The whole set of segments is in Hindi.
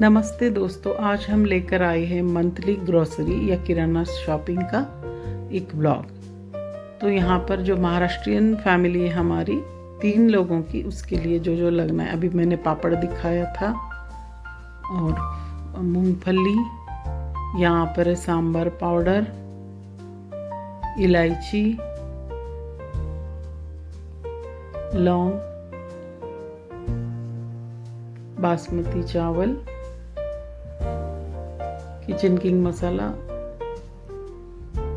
नमस्ते दोस्तों, आज हम लेकर आए हैं मंथली ग्रोसरी या किराना शॉपिंग का एक ब्लॉग। तो यहाँ पर जो महाराष्ट्रियन फैमिली है हमारी 3 लोगों की, उसके लिए जो जो लगना है, अभी मैंने पापड़ दिखाया था और मूंगफली, यहाँ पर है सांभर पाउडर, इलायची, लौंग, बासमती चावल, किचन किंग मसाला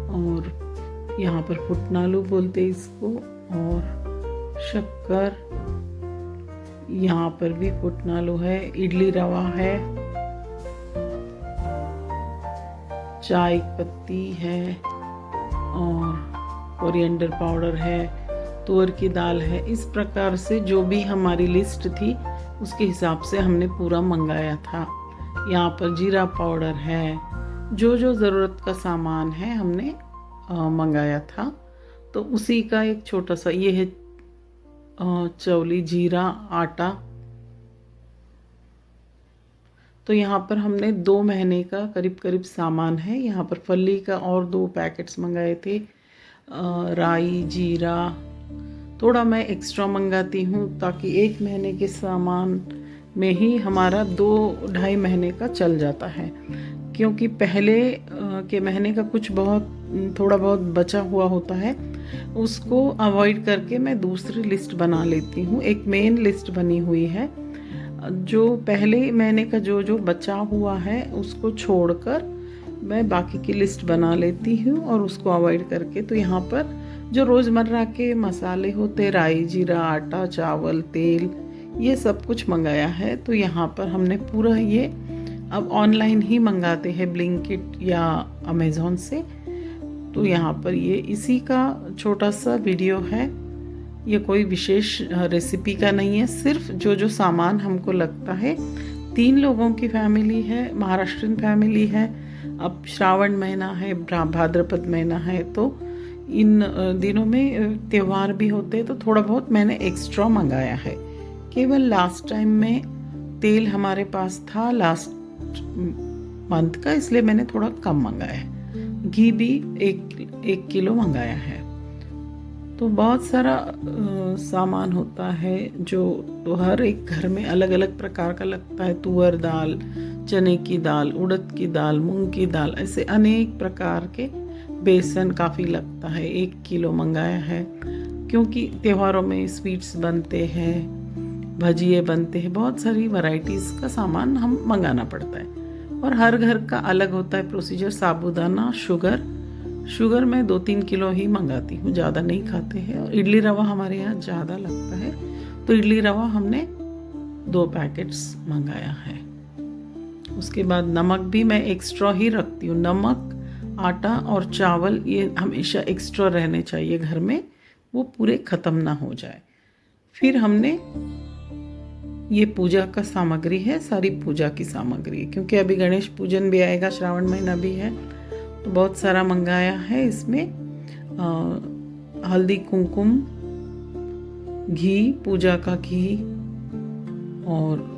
और यहाँ पर पुटनालू बोलते हैं इसको, और शक्कर, यहाँ पर भी पुटनालू है, इडली रवा है, चाय पत्ती है और कोरिएंडर पाउडर है, तुअर की दाल है। इस प्रकार से जो भी हमारी लिस्ट थी उसके हिसाब से हमने पूरा मंगाया था। यहाँ पर जीरा पाउडर है, जो जो ज़रूरत का सामान है हमने मंगाया था। तो उसी का एक छोटा सा ये है चौली जीरा आटा। तो यहाँ पर हमने 2 महीने का करीब करीब सामान है। यहाँ पर फली का और 2 पैकेट्स मंगाए थे। राई जीरा थोड़ा मैं एक्स्ट्रा मंगाती हूँ ताकि 1 महीने के सामान में ही हमारा 2-2.5 महीने का चल जाता है, क्योंकि पहले के महीने का कुछ थोड़ा बहुत बचा हुआ होता है, उसको अवॉइड करके मैं दूसरी लिस्ट बना लेती हूँ। एक मेन लिस्ट बनी हुई है, जो पहले महीने का जो जो बचा हुआ है उसको छोड़कर मैं बाकी की लिस्ट बना लेती हूँ और उसको अवॉइड करके। तो यहाँ पर जो रोज़मर्रा के मसाले होते, राई जीरा आटा चावल तेल, ये सब कुछ मंगाया है। तो यहाँ पर हमने पूरा ये अब ऑनलाइन ही मंगाते हैं ब्लिंकिट या अमेज़ॉन से। तो यहाँ पर ये इसी का छोटा सा वीडियो है। ये कोई विशेष रेसिपी का नहीं है, सिर्फ जो जो सामान हमको लगता है। 3 लोगों की फैमिली है, महाराष्ट्रियन फैमिली है। अब श्रावण महीना है, भाद्रपद महीना है, तो इन दिनों में त्यौहार भी होते हैं, तो थोड़ा बहुत मैंने एक्स्ट्रा मंगाया है। केवल लास्ट टाइम में तेल हमारे पास था लास्ट मंथ का, इसलिए मैंने थोड़ा कम मंगाया है। घी भी 1 किलो मंगाया है। तो बहुत सारा सामान होता है जो तो हर एक घर में अलग अलग प्रकार का लगता है। तुअर दाल, चने की दाल, उड़द की दाल, मूंग की दाल, ऐसे अनेक प्रकार के। बेसन काफ़ी लगता है, 1 किलो मंगाया है, क्योंकि त्योहारों में स्वीट्स बनते हैं, भजिए बनते हैं, बहुत सारी वैरायटीज़ का सामान हम मंगाना पड़ता है। और हर घर का अलग होता है प्रोसीजर। साबूदाना, शुगर मैं 2-3 किलो ही मंगाती हूँ, ज़्यादा नहीं खाते हैं। और इडली रवा हमारे यहाँ ज़्यादा लगता है, तो इडली रवा हमने 2 पैकेट्स मंगाया है। उसके बाद नमक भी मैं एक्स्ट्रा ही रखती हूँ। नमक, आटा और चावल ये हमेशा एक्स्ट्रा रहने चाहिए घर में, वो पूरे ख़त्म ना हो जाए। फिर हमने ये पूजा का सामग्री है, सारी पूजा की सामग्री, क्योंकि अभी गणेश पूजन भी आएगा, श्रावण महीना भी है, तो बहुत सारा मंगाया है। इसमें हल्दी कुमकुम, घी, पूजा का घी और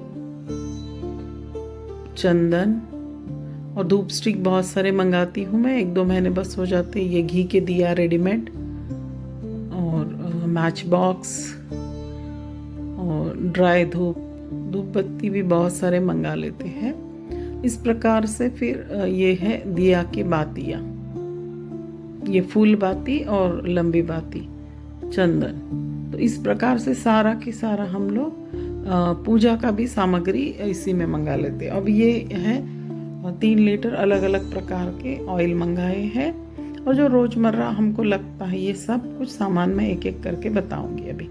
चंदन और धूप स्टिक बहुत सारे मंगाती हूँ मैं, 1-2 महीने बस हो जाते। ये घी के दिया रेडीमेड और मैच बॉक्स और ड्राई धूप बत्ती भी बहुत सारे मंगा लेते हैं। इस प्रकार से फिर ये है दिया की बातियाँ, ये फूल बाती और लंबी बाती, चंदन। तो इस प्रकार से सारा की सारा हम लोग पूजा का भी सामग्री इसी में मंगा लेते हैं। अब ये है 3 लीटर अलग अलग प्रकार के ऑयल मंगाए हैं, और जो रोज़मर्रा हमको लगता है ये सब कुछ सामान मैं एक एक करके बताऊंगी। अभी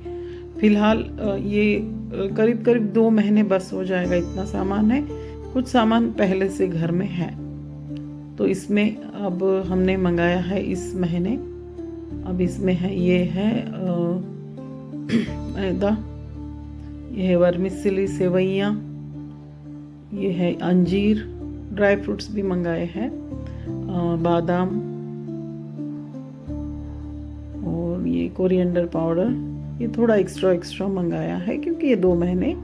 फ़िलहाल ये करीब करीब 2 महीने बस हो जाएगा, इतना सामान है। कुछ सामान पहले से घर में है, तो इसमें अब हमने मंगाया है इस महीने। अब इसमें है, ये है मैदा, ये है वर्मिसेली सेवइयाँ, ये है अंजीर, ड्राई फ्रूट्स भी मंगाए हैं, बादाम, और ये कोरिएंडर पाउडर, ये थोड़ा एक्स्ट्रा मंगाया है, क्योंकि ये 2 महीने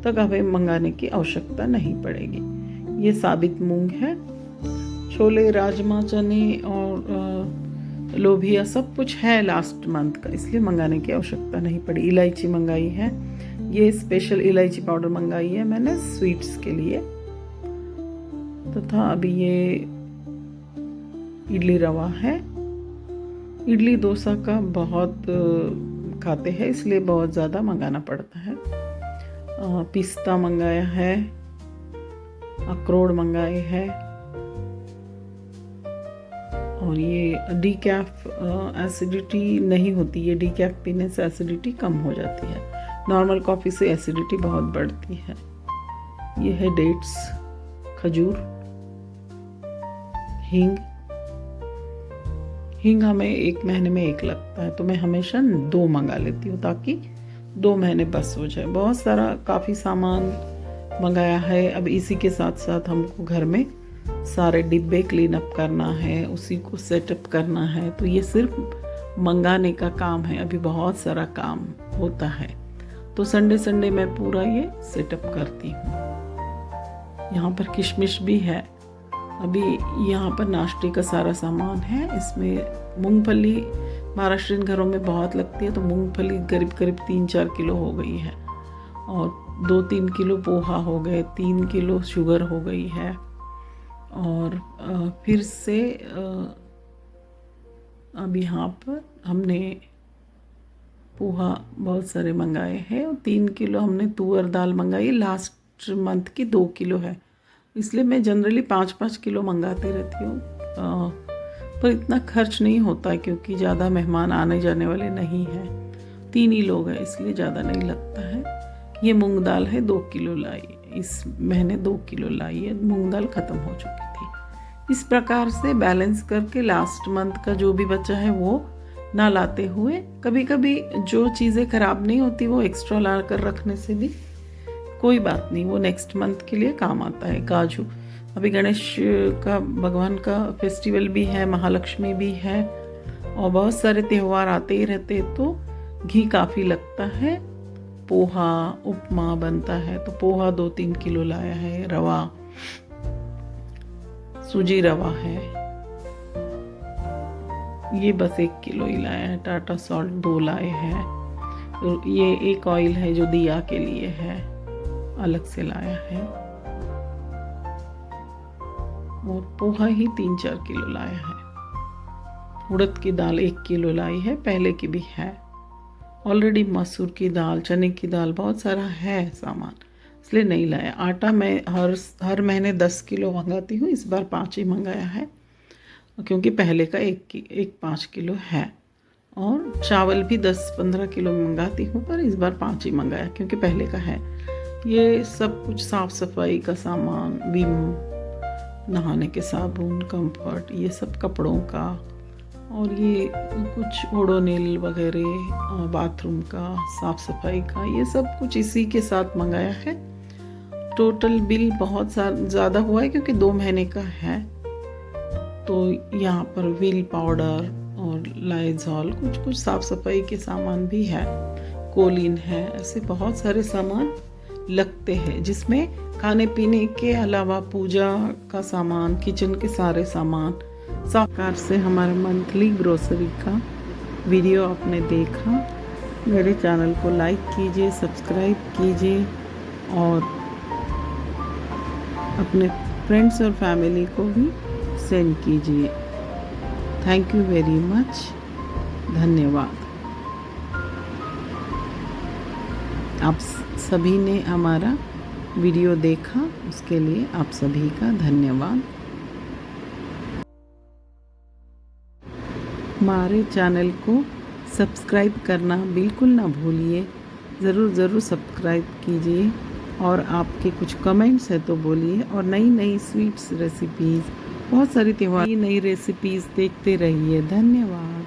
तक हमें मंगाने की आवश्यकता नहीं पड़ेगी। ये साबित मूंग है। छोले, राजमा, चने और लोबिया सब कुछ है लास्ट मंथ का, इसलिए मंगाने की आवश्यकता नहीं पड़ी। इलायची मंगाई है, ये स्पेशल इलायची पाउडर मंगाई है मैंने स्वीट्स के लिए। तथा अभी ये इडली रवा है। इडली डोसा का बहुत खाते हैं, इसलिए बहुत ज़्यादा मंगाना पड़ता है। पिस्ता मंगाया है, अखरोट मंगाए हैं, और ये डीकैफ एसिडिटी नहीं होती, ये डीकैफ पीने से एसिडिटी कम हो जाती है। नॉर्मल कॉफ़ी से एसिडिटी बहुत बढ़ती है। ये है डेट्स, खजूर, हींग। हींग हमें 1 महीने में 1 लगता है, तो मैं हमेशा 2 मंगा लेती हूँ ताकि 2 महीने बस हो जाए। बहुत सारा काफ़ी सामान मंगाया है। अब इसी के साथ साथ हमको घर में सारे डिब्बे क्लीन अप करना है, उसी को सेटअप करना है। तो ये सिर्फ मंगाने का काम है, अभी बहुत सारा काम होता है। तो संडे संडे मैं पूरा ये सेटअप करती हूँ। यहाँ पर किशमिश भी है। अभी यहाँ पर नाश्ते का सारा सामान है। इसमें मूंगफली महाराष्ट्रियन घरों में बहुत लगती है, तो मूंगफली करीब करीब 3-4 किलो हो गई है, और 2-3 किलो पोहा हो गए, 3 किलो शुगर हो गई है। और फिर से अब यहाँ पर हमने पोहा बहुत सारे मंगाए हैं, और 3 किलो हमने तुअर दाल मंगाई। लास्ट मंथ की 2 किलो है, इसलिए मैं जनरली 5-5 किलो मंगाती रहती हूँ। पर इतना खर्च नहीं होता है क्योंकि ज़्यादा मेहमान आने जाने वाले नहीं हैं, 3 ही लोग हैं, इसलिए ज़्यादा नहीं लगता है। ये मूंग दाल है, 2 किलो लाई, इस महीने 2 किलो लाई है। मूंग दाल ख़त्म हो चुकी थी। इस प्रकार से बैलेंस करके लास्ट मंथ का जो भी बचा है वो ना लाते हुए, कभी कभी जो चीज़ें ख़राब नहीं होती वो एक्स्ट्रा ला कर रखने से भी कोई बात नहीं, वो नेक्स्ट मंथ के लिए काम आता है। काजू, अभी गणेश का भगवान का फेस्टिवल भी है, महालक्ष्मी भी है, और बहुत सारे त्यौहार आते ही रहते, तो घी काफ़ी लगता है। पोहा, उपमा बनता है, तो पोहा 2-3 किलो लाया है। रवा, सूजी रवा है, ये बस 1 किलो ही लाया है। टाटा सॉल्ट 2 लाए हैं। तो ये एक ऑयल है जो दिया के लिए है, अलग से लाया है। और पोहा ही 3-4 किलो लाया है। उड़द की दाल 1 किलो लाई है, पहले की भी है। ऑलरेडी मसूर की दाल, चने की दाल, बहुत सारा है सामान, इसलिए नहीं लाया। आटा मैं हर महीने 10 किलो मंगाती हूँ, इस बार 5 ही मंगाया है क्योंकि पहले का 1 5 किलो है। और चावल भी 10-15 किलो मंगाती हूँ, पर इस बार 5 ही मंगाया क्योंकि पहले का है। ये सब कुछ साफ़ सफाई का सामान, विम, नहाने के साबुन, कंफर्ट, ये सब कपड़ों का, और ये कुछ ओडोनिल वगैरह बाथरूम का, साफ़ सफाई का, ये सब कुछ इसी के साथ मंगाया है। टोटल बिल बहुत ज़्यादा हुआ है क्योंकि 2 महीने का है। तो यहाँ पर व्हील पाउडर और लाइजॉल, कुछ साफ़ सफाई के सामान भी है, कोलिन है, ऐसे बहुत सारे सामान लगते हैं, जिसमें खाने पीने के अलावा पूजा का सामान, किचन के सारे सामान। साकार से हमारे मंथली ग्रोसरी का वीडियो आपने देखा। मेरे चैनल को लाइक कीजिए, सब्सक्राइब कीजिए, और अपने फ्रेंड्स और फैमिली को भी सेंड कीजिए। थैंक यू वेरी मच, धन्यवाद। आप सभी ने हमारा वीडियो देखा, उसके लिए आप सभी का धन्यवाद। हमारे चैनल को सब्सक्राइब करना बिल्कुल ना भूलिए, ज़रूर सब्सक्राइब कीजिए, और आपके कुछ कमेंट्स है तो बोलिए। और नई स्वीट्स रेसिपीज़, बहुत सारी त्योहार नई रेसिपीज़ देखते रहिए। धन्यवाद।